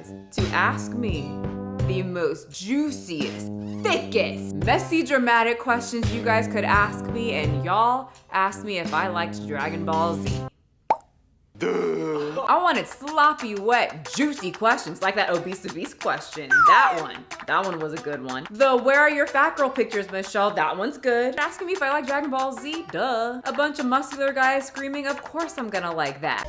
guys to ask me the most juiciest, thickest, messy, dramatic questions you guys could ask me, and y'all asked me if I liked Dragon Ball Z. I wanted sloppy, wet, juicy questions like that Obese question. That one was a good one. The where are your fat girl pictures, Michelle? That one's good. Asking me if I like Dragon Ball Z? Duh. A bunch of muscular guys screaming, of course I'm gonna like that.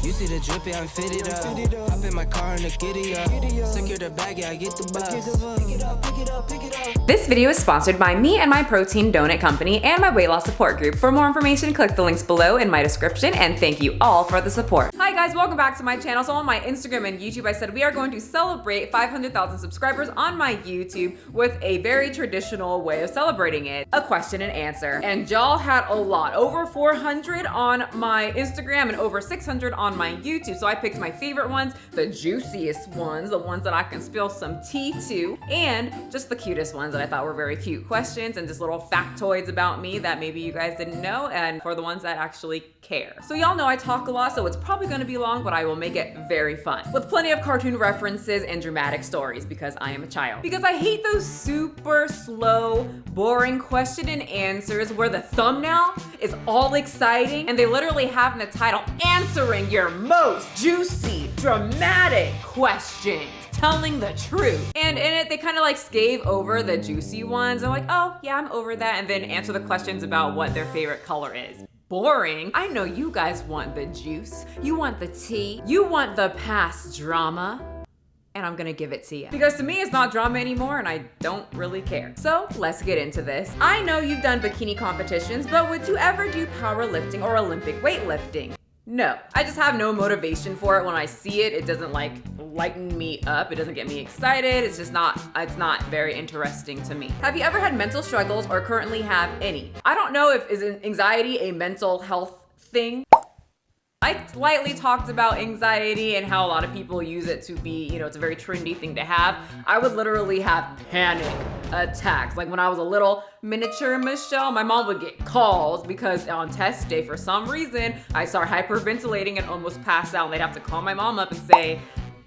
You see the drippy, I'm fitted up. Hop in my car and the giddy up. Secure the bag, yeah, I get the bus. Pick it up, pick it up, pick it up. This video is sponsored by me and my protein donut company and my weight loss support group. For more information, click the links below in my description, and thank you all for the support. Hi guys, welcome back to my channel. So on my Instagram and YouTube, I said we are going to celebrate 500,000 subscribers on my YouTube with a very traditional way of celebrating it, a question and answer. And y'all had a lot, over 400 on my Instagram and over 600 on my YouTube. So I picked my favorite ones, the juiciest ones, the ones that I can spill some tea to, and just the cutest ones that I thought were very cute questions and just little factoids about me that maybe you guys didn't know, and for the ones that actually care. So y'all know I talk a lot, so it's probably gonna be long, but I will make it very fun with plenty of cartoon references and dramatic stories because I am a child. Because I hate those super slow, boring question and answers where the thumbnail is all exciting and they literally have in the title answering your most juicy, dramatic questions, telling the truth. And in it, they kind of like scave over the juicy ones. They're like, oh yeah, I'm over that. And then answer the questions about what their favorite color is. Boring. I know you guys want the juice. You want the tea. You want the past drama. And I'm gonna give it to you. Because to me, it's not drama anymore and I don't really care. So let's get into this. I know you've done bikini competitions, but would you ever do powerlifting or Olympic weightlifting? No, I just have no motivation for it. When I see it, it doesn't like lighten me up. It doesn't get me excited. It's not very interesting to me. Have you ever had mental struggles or currently have any? I don't know if is anxiety a mental health thing. I slightly talked about anxiety and how a lot of people use it to be, it's a very trendy thing to have. I would literally have panic attacks. Like when I was a little miniature Michelle, my mom would get calls because on test day, for some reason, I started hyperventilating and almost passed out. And they'd have to call my mom up and say,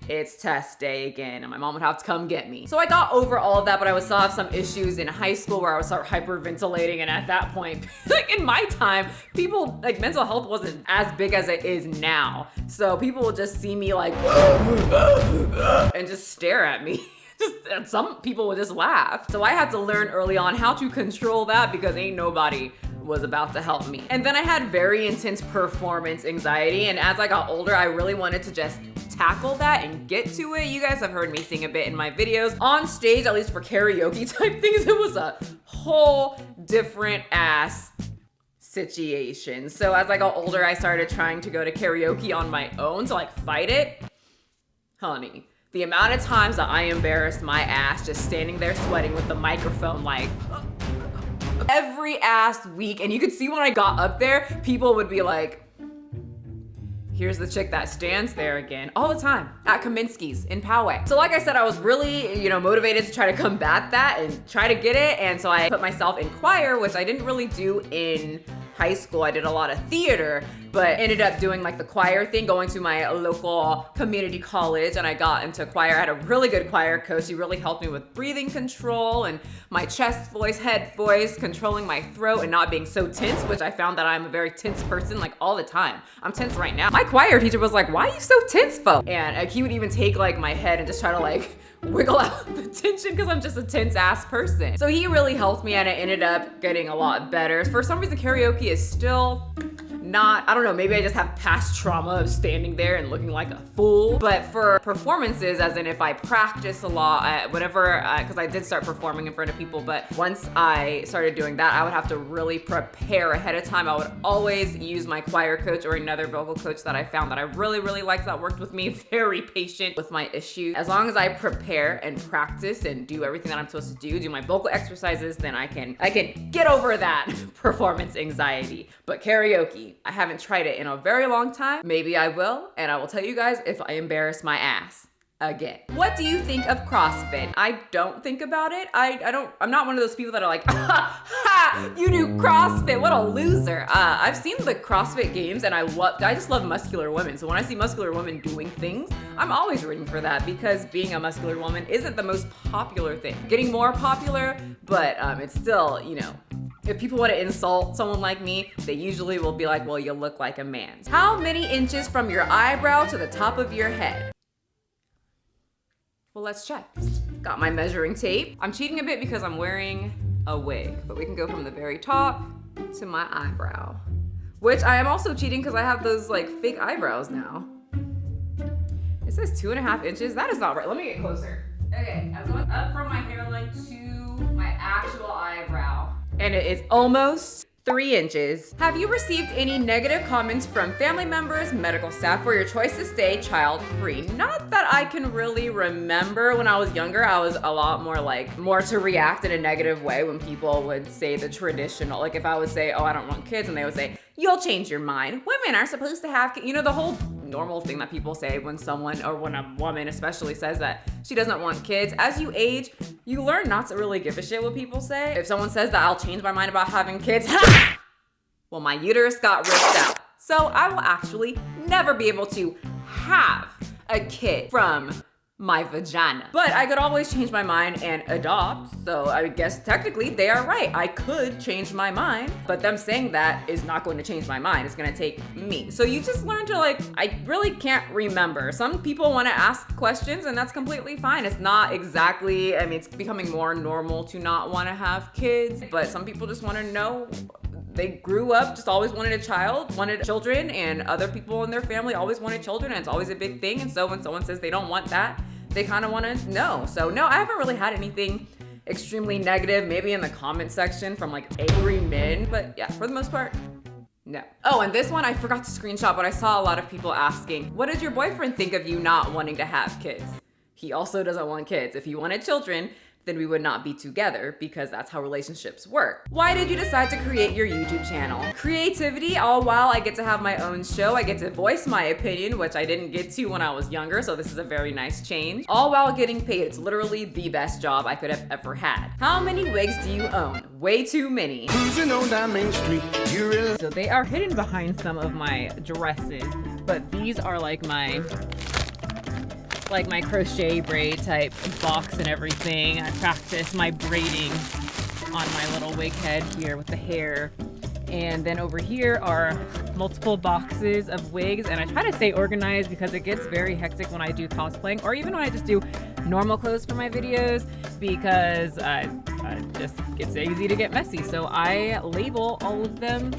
it's test day again, and my mom would have to come get me. So I got over all of that, but I would still have some issues in high school where I would start hyperventilating, and at that point, like in my time, people, like mental health wasn't as big as it is now. So people would just see me like, and just stare at me. And some people would just laugh. So I had to learn early on how to control that because ain't nobody was about to help me. And then I had very intense performance anxiety, and as I got older, I really wanted to just tackle that and get to it. You guys have heard me sing a bit in my videos. On stage, at least for karaoke type things, it was a whole different ass situation. So as I got older, I started trying to go to karaoke on my own to like fight it. Honey, the amount of times that I embarrassed my ass just standing there sweating with the microphone like every ass week. And you could see when I got up there, people would be like, here's the chick that stands there again, all the time at Kaminsky's in Poway. So like I said, I was really, motivated to try to combat that and try to get it. And so I put myself in choir, which I didn't really do in high school. I did a lot of theater, but ended up doing like the choir thing, going to my local community college, and I got into choir. I had a really good choir coach. He really helped me with breathing control and my chest voice, head voice, controlling my throat and not being so tense, which I found that I'm a very tense person like all the time. I'm tense right now. My choir teacher was like, why are you so tense, Fo? And he would even take like my head and just try to like wiggle out the tension because I'm just a tense ass person. So he really helped me and it ended up getting a lot better. For some reason, karaoke is still not, I don't know, maybe I just have past trauma of standing there and looking like a fool. But for performances, as in if I practice a lot, because I did start performing in front of people, but once I started doing that, I would have to really prepare ahead of time. I would always use my choir coach or another vocal coach that I found that I really, really liked that worked with me, very patient with my issues. As long as I prepare and practice and do everything that I'm supposed to do my vocal exercises, then I can get over that performance anxiety. But karaoke, I haven't tried it in a very long time. Maybe I will, and I will tell you guys if I embarrass my ass again. What do you think of CrossFit? I don't think about it. I'm not one of those people that are like, ha, you do CrossFit, what a loser. I've seen the CrossFit games and I just love muscular women. So when I see muscular women doing things, I'm always rooting for that because being a muscular woman isn't the most popular thing. Getting more popular, but it's still, you know, if people want to insult someone like me, they usually will be like, well, you look like a man. How many inches from your eyebrow to the top of your head? Well, let's check. Got my measuring tape. I'm cheating a bit because I'm wearing a wig, but we can go from the very top to my eyebrow, which I am also cheating because I have those like fake eyebrows now. It says 2.5 inches. That is not right. Let me get closer. Okay, I'm going up from my hairline to my actual eyebrow, and it is almost 3 inches. Have you received any negative comments from family members, medical staff for your choice to stay child-free? Not that I can really remember. When I was younger, I was a lot more to react in a negative way when people would say the traditional, like if I would say, oh, I don't want kids, and they would say, you'll change your mind. Women are supposed to have kids. You know, the whole normal thing that people say when someone, or when a woman especially, says that she doesn't want kids. As you age, you learn not to really give a shit what people say. If someone says that I'll change my mind about having kids, well, my uterus got ripped out. So I will actually never be able to have a kid from my vagina. But I could always change my mind and adopt. So I guess technically they are right. I could change my mind, but them saying that is not going to change my mind. It's gonna take me. So you just learn to I really can't remember. Some people wanna ask questions and that's completely fine. It's not exactly, I mean, it's becoming more normal to not wanna have kids, but some people just wanna know. They grew up, just always wanted children, and other people in their family always wanted children, and it's always a big thing. And so when someone says they don't want that, they kind of want to know. So no, I haven't really had anything extremely negative, maybe in the comment section from like angry men, but yeah, for the most part, no. Oh, and this one I forgot to screenshot, but I saw a lot of people asking, what does your boyfriend think of you not wanting to have kids? He also doesn't want kids. If he wanted children, then we would not be together because that's how relationships work. Why did you decide to create your YouTube channel? Creativity, all while I get to have my own show. I get to voice my opinion, which I didn't get to when I was younger, so this is a very nice change. All while getting paid. It's literally the best job I could have ever had. How many wigs do you own? Way too many. Cruising on down Main Street, So they are hidden behind some of my dresses, but these are like my crochet braid type box and everything. I practice my braiding on my little wig head here with the hair. And then over here are multiple boxes of wigs, and I try to stay organized because it gets very hectic when I do cosplaying, or even when I just do normal clothes for my videos, because just it's easy to get messy. So I label all of them.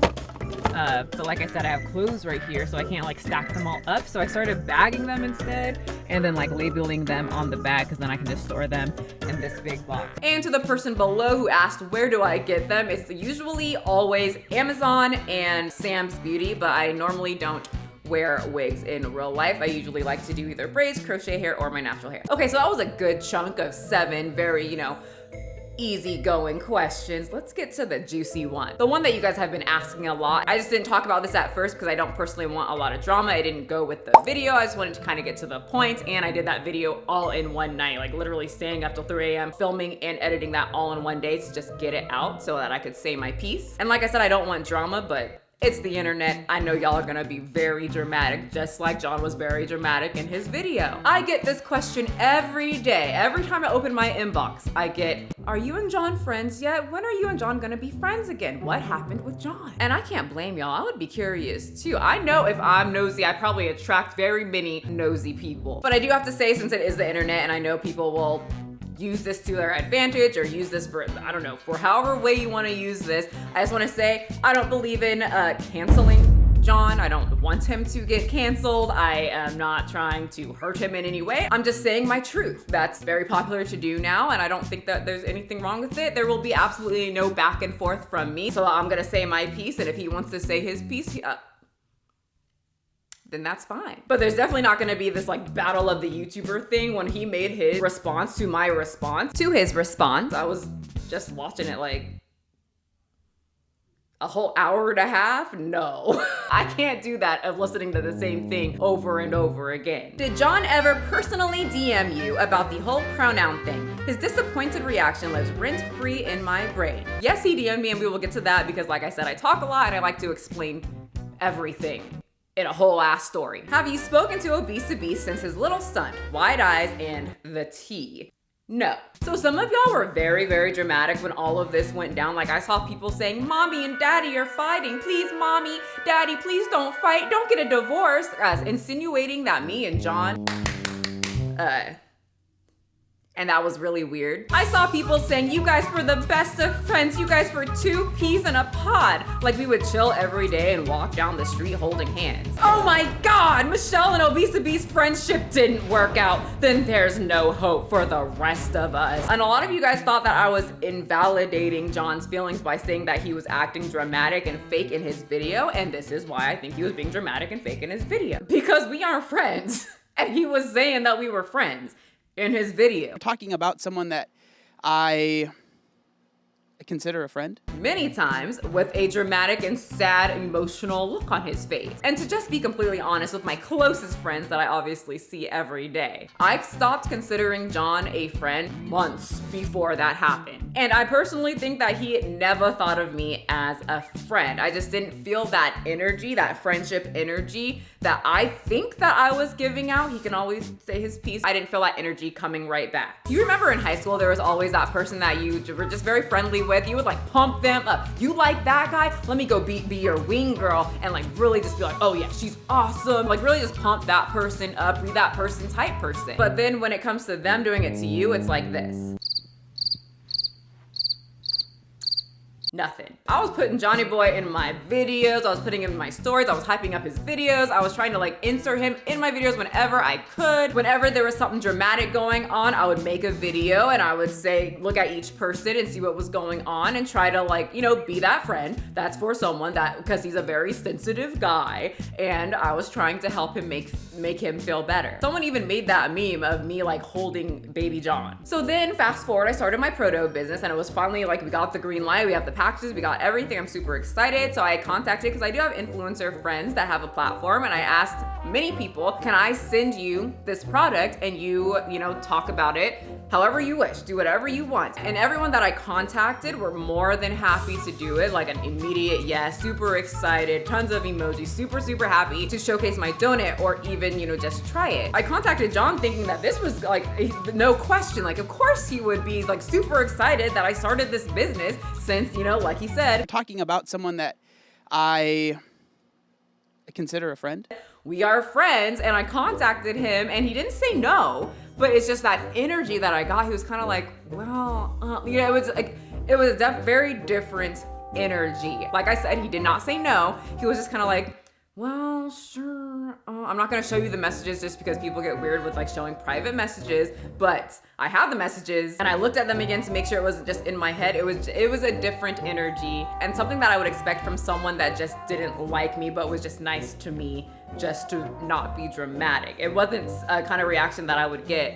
But like I said, I have clothes right here, so I can't like stack them all up. So I started bagging them instead, and then like labeling them on the bag, because then I can just store them in this big box. And to the person below who asked, where do I get them? It's usually always Amazon and Sam's Beauty, but I normally don't wear wigs in real life. I usually like to do either braids, crochet hair, or my natural hair. Okay, so that was a good chunk of 7 very, easygoing questions. Let's get to the juicy one. The one that you guys have been asking a lot. I just didn't talk about this at first because I don't personally want a lot of drama. I didn't go with the video. I just wanted to kind of get to the point, and I did that video all in one night, like literally staying up till 3 a.m. filming and editing that all in one day to just get it out so that I could say my piece. And like I said, I don't want drama, but it's the internet. I know y'all are gonna be very dramatic, just like John was very dramatic in his video. I get this question every day. Every time I open my inbox, I get, are you and John friends yet? When are you and John gonna be friends again? What happened with John? And I can't blame y'all. I would be curious too. I know if I'm nosy, I probably attract very many nosy people. But I do have to say, since it is the internet and I know people will use this to their advantage or use this for, I don't know, for however way you want to use this. I just want to say, I don't believe in canceling John. I don't want him to get canceled. I am not trying to hurt him in any way. I'm just saying my truth. That's very popular to do now, and I don't think that there's anything wrong with it. There will be absolutely no back and forth from me. So I'm gonna say my piece, and if he wants to say his piece, then that's fine. But there's definitely not gonna be this like battle of the YouTuber thing. When he made his response to my response to his response, I was just watching it like, a whole hour and a half? No. I can't do that of listening to the same thing over and over again. Did John ever personally DM you about the whole pronoun thing? His disappointed reaction lives rent-free in my brain. Yes, he DM'd me, and we will get to that because like I said, I talk a lot and I like to explain everything in a whole ass story. Have you spoken to Obese since his little stunt, wide eyes, and the tea? No. So some of y'all were very, very dramatic when all of this went down. Like I saw people saying, mommy and daddy are fighting. Please, mommy, daddy, please don't fight. Don't get a divorce. Insinuating that me and John, and that was really weird. I saw people saying, you guys were the best of friends. You guys were two peas in a pod. Like we would chill every day and walk down the street holding hands. Oh my God, Michelle and Obese's friendship didn't work out. Then there's no hope for the rest of us. And a lot of you guys thought that I was invalidating John's feelings by saying that he was acting dramatic and fake in his video. And this is why I think he was being dramatic and fake in his video. Because we aren't friends. And he was saying that we were friends in his video. Talking about someone that I consider a friend. Many times with a dramatic and sad emotional look on his face. And to just be completely honest with my closest friends that I obviously see every day, I stopped considering John a friend months before that happened. And I personally think that he never thought of me as a friend. I just didn't feel that energy, that friendship energy that I think that I was giving out. He can always say his piece. I didn't feel that energy coming right back. Do you remember in high school, there was always that person that you were just very friendly with? You would like pump them up. You like that guy? Let me go be your wing girl and like really just be like, oh yeah, she's awesome. Like really just pump that person up, be that person type person. But then when it comes to them doing it to you, it's like this. Nothing. I was putting Johnny Boy in my videos. I was putting him in my stories. I was hyping up his videos. I was trying to like insert him in my videos whenever I could. Whenever there was something dramatic going on, I would make a video and I would say, look at each person and see what was going on and try to like, you know, be that friend that's for someone that, because he's a very sensitive guy and I was trying to help him make him feel better. Someone even made that meme of me like holding baby John. So then fast forward, I started my proto business and it was finally like, we got the green light, we have the packages, we got everything. I'm super excited. So I contacted, because I do have influencer friends that have a platform, and I asked many people, can I send you this product and you know, talk about it however you wish, do whatever you want. And everyone that I contacted were more than happy to do it, like an immediate yes, super excited, tons of emojis, super happy to showcase my donut or even, you know, just try it. I contacted John thinking that this was like, no question, like of course he would be like super excited that I started this business since, you know, like he said, talking about someone that I consider a friend. We are friends, and I contacted him and he didn't say no, but it's just that energy that I got. He was kind of like, well, you know, it was a very different energy. Like I said, he did not say no. He was just kind of like, well, sure. I'm not gonna show you the messages just because people get weird with like showing private messages, but I have the messages and I looked at them again to make sure it wasn't just in my head. It was a different energy and something that I would expect from someone that just didn't like me, but was just nice to me, just to not be dramatic. It wasn't a kind of reaction that I would get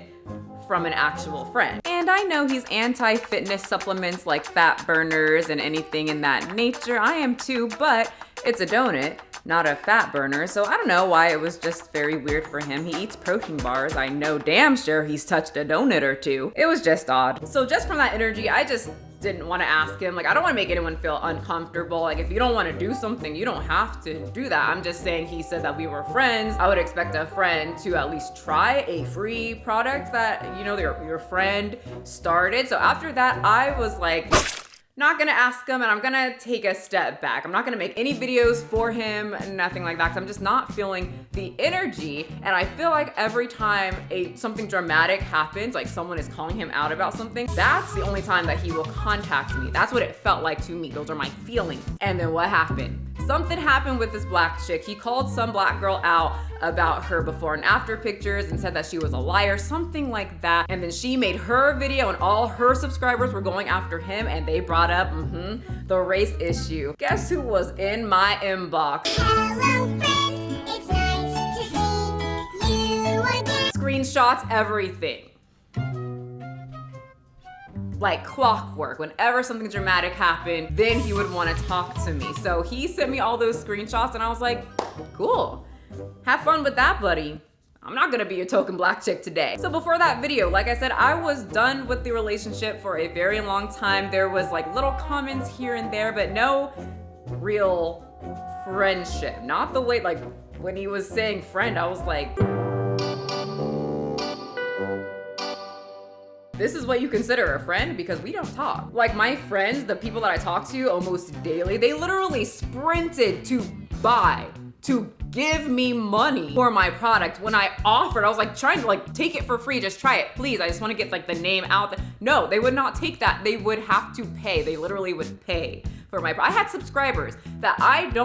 from an actual friend. And I know he's anti-fitness supplements like fat burners and anything in that nature. I am too, but it's a donut, not a fat burner. So I don't know why it was just very weird for him. He eats protein bars. I know damn sure he's touched a donut or two. It was just odd. So just from that energy, I just didn't want to ask him. Like, I don't want to make anyone feel uncomfortable. Like, if you don't want to do something, you don't have to do that. I'm just saying he said that we were friends. I would expect a friend to at least try a free product that, you know, your friend started. So after that, I was like, not gonna ask him, and I'm gonna take a step back. I'm not gonna make any videos for him, nothing like that, because I'm just not feeling the energy. And I feel like every time something dramatic happens, like someone is calling him out about something, that's the only time that he will contact me. That's what it felt like to me. Those are my feelings. And then what happened? Something happened with this black chick. He called some black girl out about her before and after pictures and said that she was a liar, something like that. And then she made her video and all her subscribers were going after him, and they brought up the race issue. Guess who was in my inbox? Hello, friend. It's nice to see you again. Screenshots, everything. like clockwork. Whenever something dramatic happened, then he would want to talk to me. So he sent me all those screenshots and I was like, cool. Have fun with that, buddy. I'm not gonna be a token black chick today. So before that video, like I said, I was done with the relationship for a very long time. There was like little comments here and there, but no real friendship. Not the way, like when he was saying friend, I was like, this is what you consider a friend? Because we don't talk. Like my friends, the people that I talk to almost daily, they literally sprinted to give me money for my product. When I offered, I was like trying to like take it for free, just try it, please. I just want to get like the name out there. No, they would not take that. They would have to pay. They literally would pay for my product. I had subscribers that I've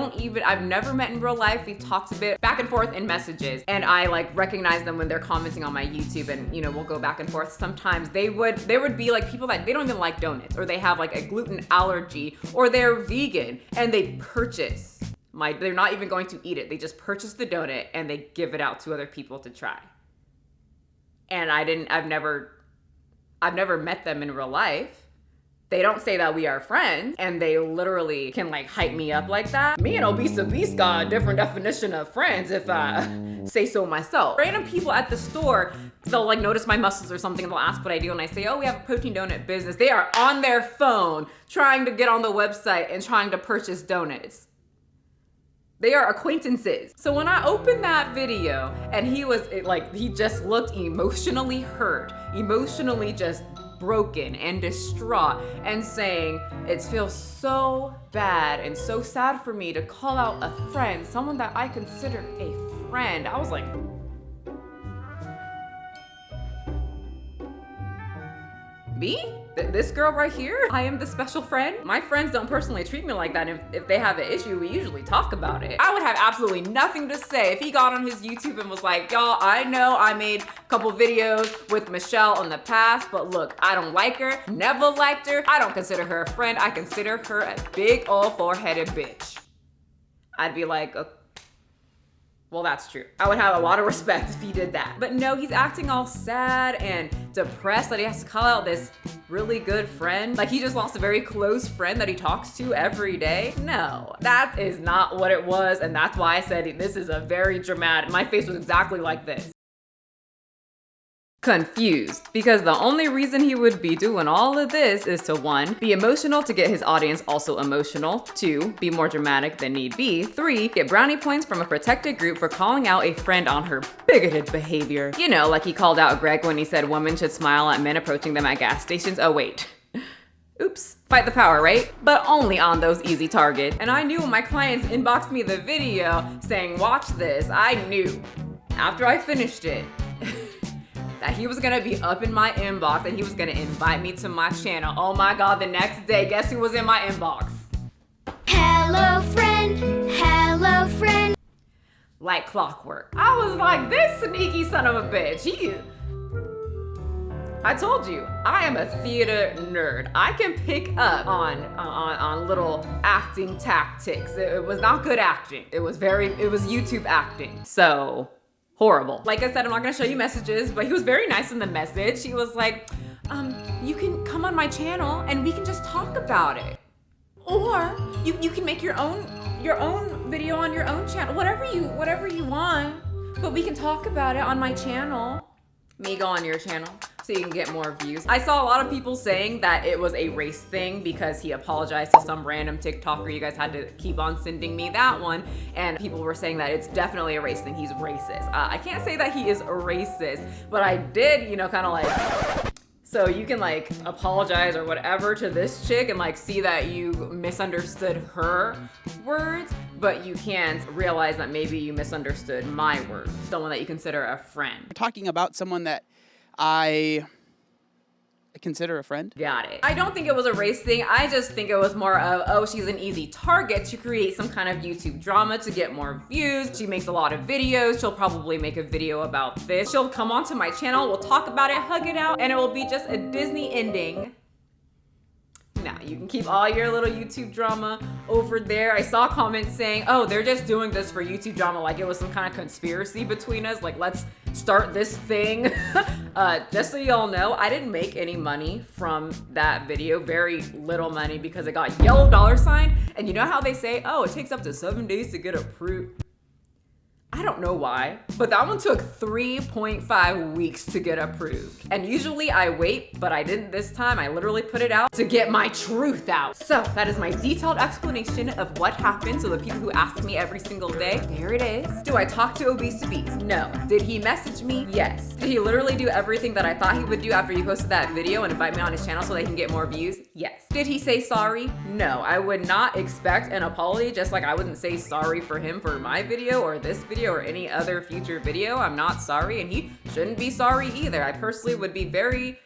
never met in real life. We've talked a bit back and forth in messages and I like recognize them when they're commenting on my YouTube and you know, we'll go back and forth. Sometimes there would be like people that they don't even like donuts or they have like a gluten allergy or they're vegan and they purchase they're not even going to eat it. They just purchase the donut and they give it out to other people to try. And I've never met them in real life. They don't say that we are friends and they literally can like hype me up like that. Me and Obese got a different definition of friends if I say so myself. Random people at the store, they'll like notice my muscles or something and they'll ask what I do and I say, oh, we have a protein donut business. They are on their phone trying to get on the website and trying to purchase donuts. They are acquaintances. So when I opened that video and he just looked emotionally hurt, emotionally just broken and distraught and saying, it feels so bad and so sad for me to call out a friend, someone that I consider a friend. I was like, me? This girl right here? I am the special friend? My friends don't personally treat me like that. If they have an issue, we usually talk about it. I would have absolutely nothing to say if he got on his YouTube and was like, y'all, I know I made a couple videos with Michelle in the past, but look, I don't like her, never liked her. I don't consider her a friend. I consider her a big old four-headed bitch. I'd be like, okay. Well, that's true. I would have a lot of respect if he did that. But no, he's acting all sad and depressed that he has to call out this really good friend. Like he just lost a very close friend that he talks to every day. No, that is not what it was. And that's why I said this is a very dramatic, my face was exactly like this. Confused, because the only reason he would be doing all of this is to 1, be emotional to get his audience also emotional, 2, be more dramatic than need be, 3, get brownie points from a protected group for calling out a friend on her bigoted behavior. You know, like he called out Greg when he said women should smile at men approaching them at gas stations. Oh wait, oops. Fight the power, right? But only on those easy targets. And I knew when my clients inboxed me the video saying, watch this, I knew after I finished it, that he was gonna be up in my inbox and he was gonna invite me to my channel. Oh my God, the next day, guess who was in my inbox? Hello friend. Like clockwork. I was like, this sneaky son of a bitch. I told you, I am a theater nerd. I can pick up on little acting tactics. It was not good acting. It was YouTube acting. So, horrible. Like I said, I'm not gonna show you messages, but he was very nice in the message. He was like, you can come on my channel and we can just talk about it. Or you can make your own video on your own channel, whatever you want, but we can talk about it on my channel. Me go on your channel so you can get more views. I saw a lot of people saying that it was a race thing because he apologized to some random TikToker. You guys had to keep on sending me that one. And people were saying that it's definitely a race thing. He's racist. I can't say that he is a racist, but I did, you know, kind of like, so you can like apologize or whatever to this chick and like see that you misunderstood her words, but you can't realize that maybe you misunderstood my words. Someone that you consider a friend. Talking about someone that I consider a friend. Got it. I don't think it was a race thing. I just think it was more of, oh, she's an easy target to create some kind of YouTube drama to get more views. She makes a lot of videos. She'll probably make a video about this. She'll come onto my channel. We'll talk about it, hug it out, and it will be just a Disney ending. No, fine. You can keep all your little YouTube drama over there. I saw comments saying, oh, they're just doing this for YouTube drama, like it was some kind of conspiracy between us, like let's start this thing. Just so y'all know, I didn't make any money from that video, very little money, because it got yellow $sign. And you know how they say, oh, it takes up to 7 days to get approved? I don't know why, but that one took 3.5 weeks to get approved. And usually I wait, but I didn't this time. I literally put it out to get my truth out. So that is my detailed explanation of what happened. So the people who ask me every single day, there it is. Do I talk to Obese? No. Did he message me? Yes. Did he literally do everything that I thought he would do after he posted that video and invite me on his channel so they can get more views? Yes. Did he say sorry? No. I would not expect an apology, just like I wouldn't say sorry for him for my video or this video or any other future video. I'm not sorry, and he shouldn't be sorry either. I personally would be very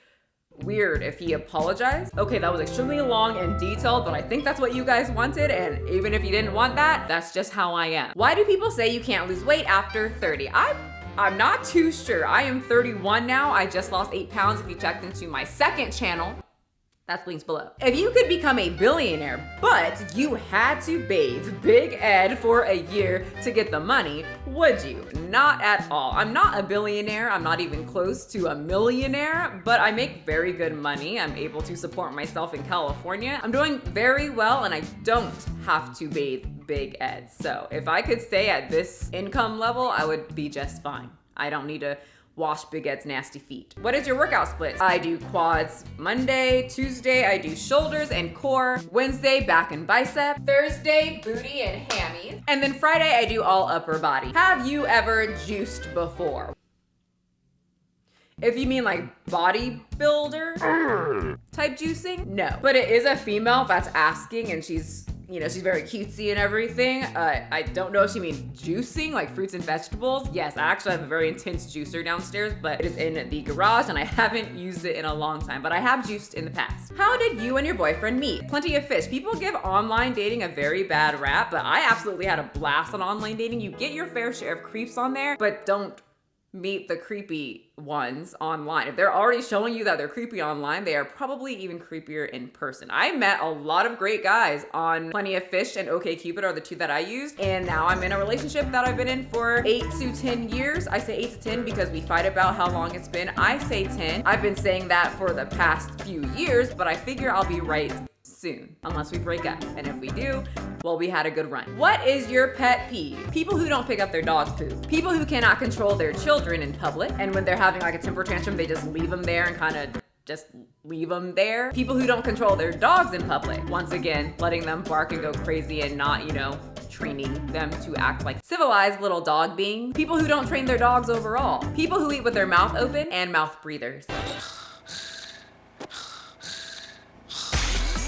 weird if he apologized. Okay, that was extremely long and detailed, but I think that's what you guys wanted, and even if you didn't want that, that's just how I am. Why do people say you can't lose weight after 30? I'm not too sure. I am 31 now. I just lost 8 pounds if you checked into my second channel. That's links below. If you could become a billionaire, but you had to bathe Big Ed for a year to get the money, would you? Not at all. I'm not a billionaire. I'm not even close to a millionaire, but I make very good money. I'm able to support myself in California. I'm doing very well, and I don't have to bathe Big Ed. So if I could stay at this income level, I would be just fine. I don't need to wash Big Ed's nasty feet. What is your workout split? I do quads Monday, Tuesday I do shoulders and core, Wednesday back and bicep, Thursday booty and hammies, and then Friday I do all upper body. Have you ever juiced before? If you mean like bodybuilder type juicing, no. But it is a female that's asking, and she's, you know, she's very cutesy and everything. I don't know if she means juicing, like fruits and vegetables. Yes, I actually have a very intense juicer downstairs, but it is in the garage and I haven't used it in a long time, but I have juiced in the past. How did you and your boyfriend meet? Plenty of fish. People give online dating a very bad rap, but I absolutely had a blast on online dating. You get your fair share of creeps on there, but don't meet the creepy ones online. If they're already showing you that they're creepy online, they are probably even creepier in person. I met a lot of great guys on Plenty of Fish and OkCupid are the two that I used, and now I'm in a relationship that I've been in for 8 to 10 years. I say 8 to 10 because we fight about how long it's been. I say 10. I've been saying that for the past few years, but I figure I'll be right soon, unless we break up. And if we do, well, we had a good run. What is your pet peeve? People who don't pick up their dog's poop. People who cannot control their children in public, and when they're having like a temper tantrum, they just leave them there and kind of just leave them there. People who don't control their dogs in public. Once again, letting them bark and go crazy and not, you know, training them to act like civilized little dog beings. People who don't train their dogs overall. People who eat with their mouth open, and mouth breathers.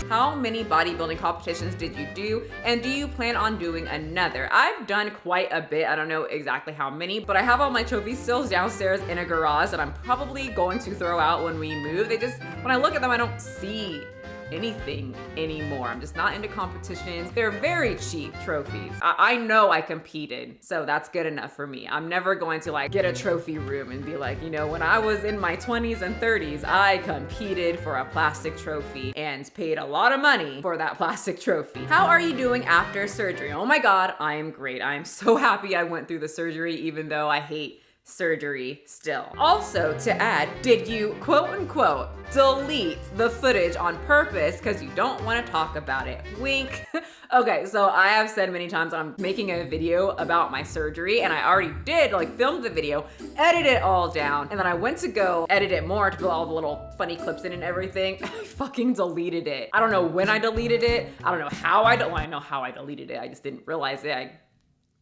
How many bodybuilding competitions did you do, and do you plan on doing another? I've done quite a bit. I don't know exactly how many, but I have all my trophies still downstairs in a garage that I'm probably going to throw out when we move. They just, when I look at them, I don't see anything anymore. I'm just not into competitions. They're very cheap trophies. I know I competed, so that's good enough for me. I'm never going to like get a trophy room and be like, you know, when I was in my 20s and 30s, I competed for a plastic trophy and paid a lot of money for that plastic trophy. How are you doing after surgery? Oh my God, I am great. I am so happy I went through the surgery, even though I hate surgery still. Also, to add, did you quote unquote delete the footage on purpose because you don't want to talk about it? Wink. Okay, so I have said many times that I'm making a video about my surgery, and I already did like film the video, edit it all down, and then I went to go edit it more to put all the little funny clips in and everything. I fucking deleted it. I don't know when I deleted it. I don't know how well, I know how I deleted it. I just didn't realize it. I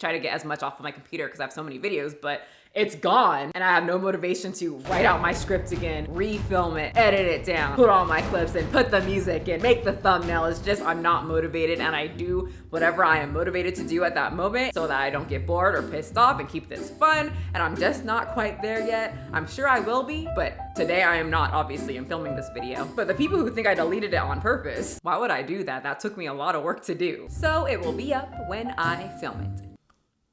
try to get as much off of my computer because I have so many videos, but it's gone, and I have no motivation to write out my script again, refilm it, edit it down, put all my clips in, put the music in, make the thumbnail. It's just, I'm not motivated, and I do whatever I am motivated to do at that moment so that I don't get bored or pissed off and keep this fun, and I'm just not quite there yet. I'm sure I will be, but today I am not, obviously. I'm filming this video. But the people who think I deleted it on purpose, why would I do that? That took me a lot of work to do. So it will be up when I film it.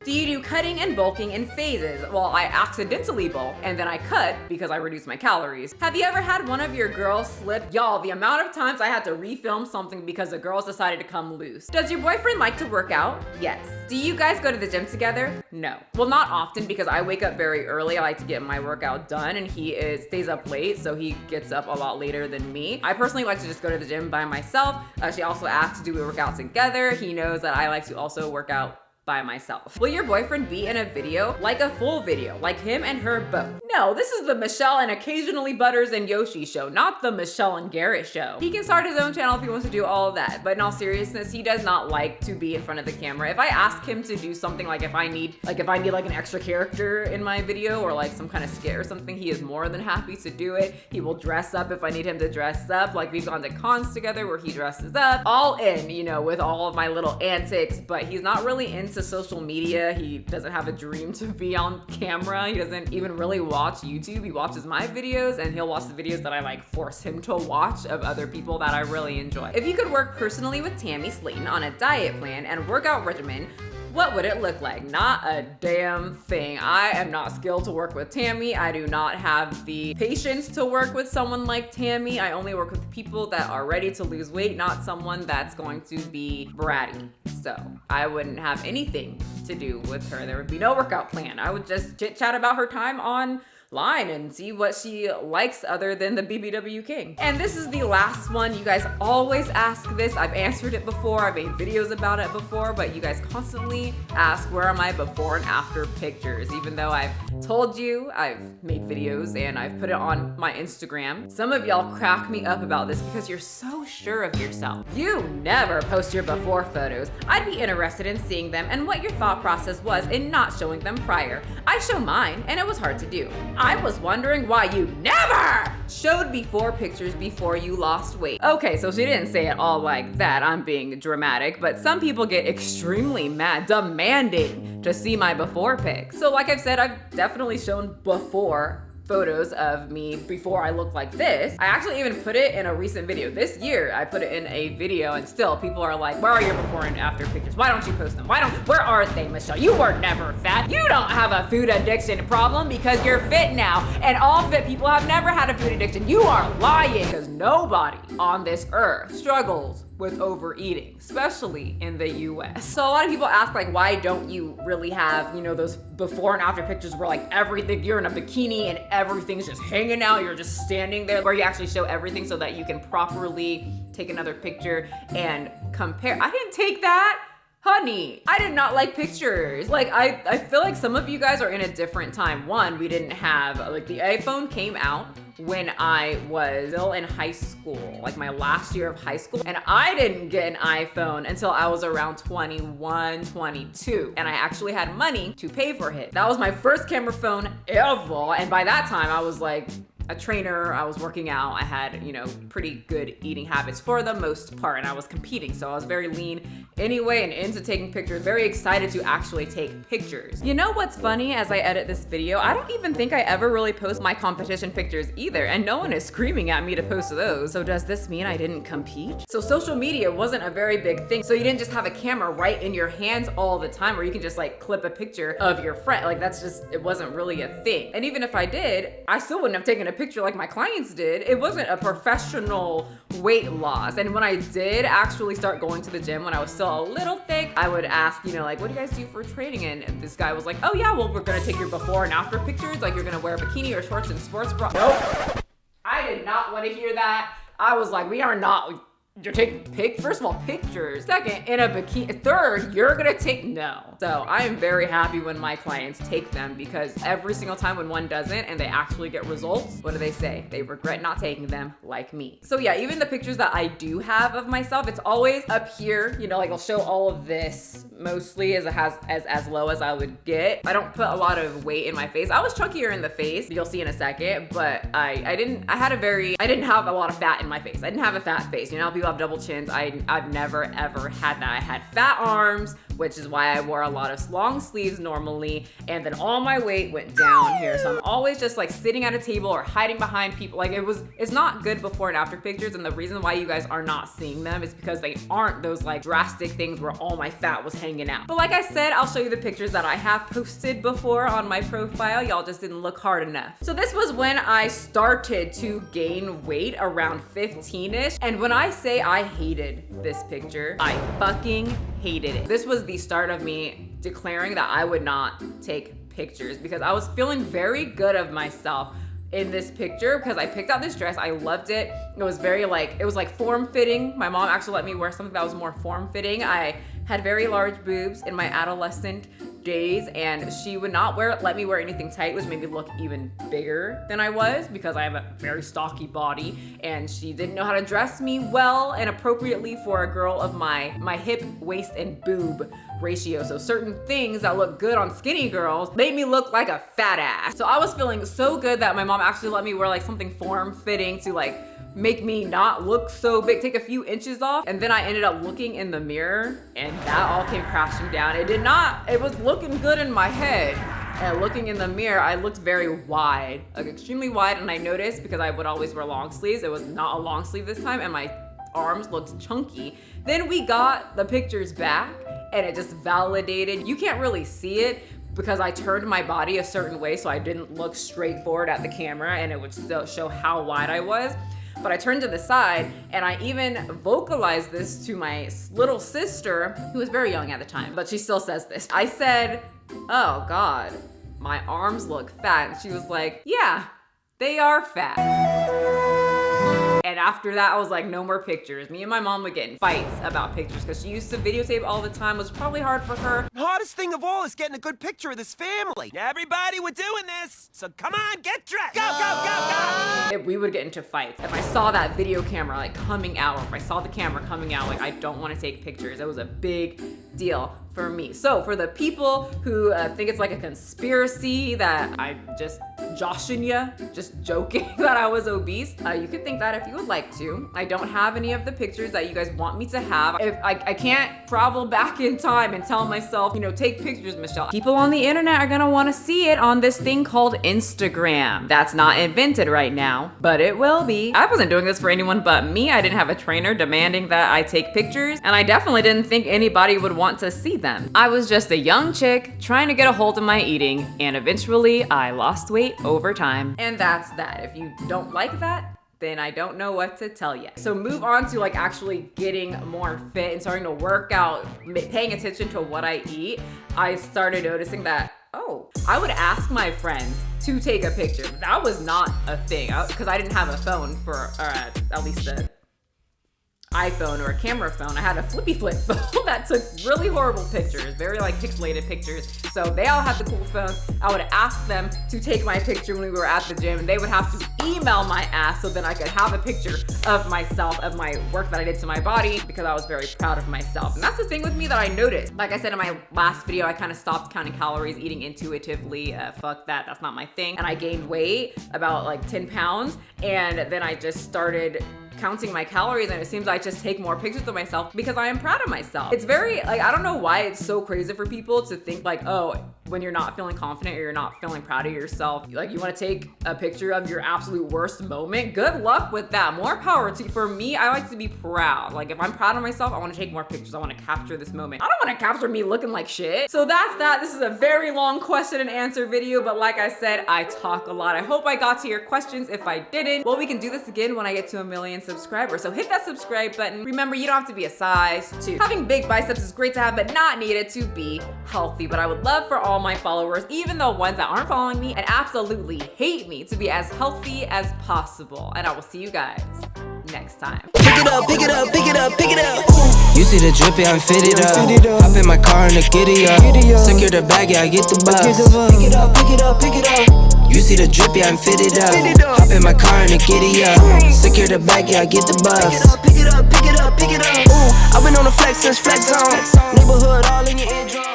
Do you do cutting and bulking in phases? Well, I accidentally bulk and then I cut because I reduce my calories. Have you ever had one of your girls slip? Y'all, the amount of times I had to refilm something because the girls decided to come loose. Does your boyfriend like to work out? Yes. Do you guys go to the gym together? No. Well, not often because I wake up very early. I like to get my workout done and he stays up late, so he gets up a lot later than me. I personally like to just go to the gym by myself. She also asks, do we work out together? He knows that I like to also work out by myself. Will your boyfriend be in a video? Like a full video, like him and her both? No, this is the Michelle and occasionally Butters and Yoshi show, not the Michelle and Garrett show. He can start his own channel if he wants to do all of that, but in all seriousness, he does not like to be in front of the camera. If I ask him to do something, like if I need like an extra character in my video or like some kind of skit or something, he is more than happy to do it. He will dress up if I need him to dress up. Like we've gone to cons together where he dresses up, all in, you know, with all of my little antics, but he's not really into social media. He doesn't have a dream to be on camera. He doesn't even really watch YouTube. He watches my videos and he'll watch the videos that I like force him to watch of other people that I really enjoy. If you could work personally with Tammy Slaton on a diet plan and workout regimen, what would it look like? Not a damn thing. I am not skilled to work with Tammy. I do not have the patience to work with someone like Tammy. I only work with people that are ready to lose weight, not someone that's going to be bratty. So I wouldn't have anything to do with her. There would be no workout plan. I would just chit chat about her time online and see what she likes other than the BBW King. And this is the last one. You guys always ask this. I've answered it before. I've made videos about it before, but you guys constantly ask, where are my before and after pictures? Even though I've told you I've made videos and I've put it on my Instagram. Some of y'all crack me up about this because you're so sure of yourself. You never post your before photos. I'd be interested in seeing them and what your thought process was in not showing them prior. I show mine and it was hard to do. I was wondering why you never showed before pictures before you lost weight. Okay, so she didn't say it all like that. I'm being dramatic, but some people get extremely mad, demanding to see my before pics. So like I've said, I've definitely shown before photos of me before I look like this. I actually even put it in a recent video. This year, I put it in a video and still people are like, where are your before and after pictures? Why don't you post them? Where are they, Michelle? You were never fat. You don't have a food addiction problem because you're fit now. And all fit people have never had a food addiction. You are lying because nobody on this earth struggles with overeating, especially in the US. So a lot of people ask like, why don't you really have, you know, those before and after pictures where like everything, you're in a bikini and everything's just hanging out, you're just standing there, where you actually show everything so that you can properly take another picture and compare. I didn't take that. Honey, I did not like pictures. Like, I feel like some of you guys are in a different time. One, we didn't have, like the iPhone came out when I was still in high school, like my last year of high school. And I didn't get an iPhone until I was around 21, 22. And I actually had money to pay for it. That was my first camera phone ever. And by that time I was like a trainer, I was working out, I had, you know, pretty good eating habits for the most part, and I was competing, so I was very lean anyway and into taking pictures, very excited to actually take pictures. You know what's funny as I edit this video? I don't even think I ever really post my competition pictures either, and no one is screaming at me to post those. So does this mean I didn't compete? So social media wasn't a very big thing, so you didn't just have a camera right in your hands all the time where you can just like clip a picture of your friend. Like that's just, it wasn't really a thing. And even if I did, I still wouldn't have taken a picture like my clients did. It wasn't a professional weight loss. And when I did actually start going to the gym when I was still a little thick, I would ask, you know, like, what do you guys do for training? And this guy was like, oh yeah, well, we're gonna take your before and after pictures. Like you're gonna wear a bikini or shorts and sports bra. Nope. I did not want to hear that. I was like, we are not, you're taking first of all, pictures. Second, in a bikini. Third, you're gonna take, no. So I am very happy when my clients take them because every single time when one doesn't and they actually get results, what do they say? They regret not taking them, like me. So yeah, even the pictures that I do have of myself, it's always up here, you know, like I'll show all of this mostly as low as I would get. I don't put a lot of weight in my face. I was chunkier in the face, you'll see in a second, but I didn't have a lot of fat in my face. I didn't have a fat face. You know, people have double chins. I've never ever had that. I had fat arms, which is why I wore a lot of long sleeves normally, and then all my weight went down here. So I'm always just like sitting at a table or hiding behind people. Like it's not good before and after pictures, and the reason why you guys are not seeing them is because they aren't those like drastic things where all my fat was hanging out. But like I said, I'll show you the pictures that I have posted before on my profile. Y'all just didn't look hard enough. So this was when I started to gain weight around 15-ish, and when I say I hated this picture, I fucking hated it. This was the start of me declaring that I would not take pictures because I was feeling very good of myself in this picture because I picked out this dress. I loved it. It was very like, it was like form-fitting. My mom actually let me wear something that was more form-fitting. I had very large boobs in my adolescent days, and she would not let me wear anything tight, which made me look even bigger than I was because I have a very stocky body, and she didn't know how to dress me well and appropriately for a girl of my hip, waist, and boob ratio. So certain things that look good on skinny girls made me look like a fat ass. So I was feeling so good that my mom actually let me wear like something form-fitting to like make me not look so big, take a few inches off. And then I ended up looking in the mirror and that all came crashing down. It was looking good in my head. And looking in the mirror, I looked very wide, like extremely wide. And I noticed because I would always wear long sleeves, it was not a long sleeve this time, and my arms looked chunky. Then we got the pictures back and it just validated. You can't really see it because I turned my body a certain way so I didn't look straight forward at the camera and it would still show how wide I was. But I turned to the side and I even vocalized this to my little sister, who was very young at the time, but she still says this. I said, "Oh God, my arms look fat." And she was like, "Yeah, they are fat." And after that, I was like, no more pictures. Me and my mom would get in fights about pictures because she used to videotape all the time. It was probably hard for her. The hardest thing of all is getting a good picture of this family. Everybody, we're doing this, so come on, get dressed. Go, go, go, go. We would get into fights. If I saw that video camera like coming out, or if I saw the camera coming out, like I don't want to take pictures. It was a big deal for me. So for the people who think it's like a conspiracy that I just joshing you, just joking that I was obese, you could think that if you would like to. I don't have any of the pictures that you guys want me to have. If I can't travel back in time and tell myself, you know, take pictures, Michelle. People on the internet are gonna wanna see it on this thing called Instagram. That's not invented right now, but it will be. I wasn't doing this for anyone but me. I didn't have a trainer demanding that I take pictures, and I definitely didn't think anybody would want to see them. I was just a young chick trying to get a hold of my eating, and eventually I lost weight over time. And that's that. If you don't like that, then I don't know what to tell you. So move on to like actually getting more fit and starting to work out, paying attention to what I eat. I started noticing that, oh, I would ask my friends to take a picture. That was not a thing because I didn't have a phone for, at least a iPhone or a camera phone. I had a flippy flip phone that took really horrible pictures, very like pixelated pictures. So they all had the cool phones. I would ask them to take my picture when we were at the gym, and they would have to email my ass so then I could have a picture of myself, of my work that I did to my body, because I was very proud of myself. And that's the thing with me that I noticed. Like I said in my last video, I kind of stopped counting calories, eating intuitively. Fuck that, that's not my thing. And I gained weight, about like 10 pounds. And then I just started counting my calories, and it seems I just take more pictures of myself because I am proud of myself. It's very, like, I don't know why it's so crazy for people to think like, oh, when you're not feeling confident or you're not feeling proud of yourself, like you want to take a picture of your absolute worst moment. Good luck with that. More power to you. For me, I like to be proud. Like if I'm proud of myself, I want to take more pictures. I want to capture this moment. I don't want to capture me looking like shit. So that's that. This is a very long question and answer video, but like I said, I talk a lot. I hope I got to your questions. If I didn't, well, we can do this again when I get to 1 million subscribers. So hit that subscribe button. Remember, you don't have to be a size 2. Having big biceps is great to have, but not needed to be healthy. But I would love for all my followers, even the ones that aren't following me and absolutely hate me, to be as healthy as possible. And I will see you guys next time. Pick it up, pick it up, pick it up, pick it up. You see the drippy, I'm fitted up. Hop in my car and the giddy up. Secure the bag, yeah, I get the bus. Pick it up, pick it up, pick it up. You see the drippy, I'm fitted up. Hop in my car and the giddy up. Secure the bag, yeah, I get the bus. Pick it up, pick it up, pick it up, pick it up. Ooh, I've been on the flex since flex on. Neighborhood all in your eardrum.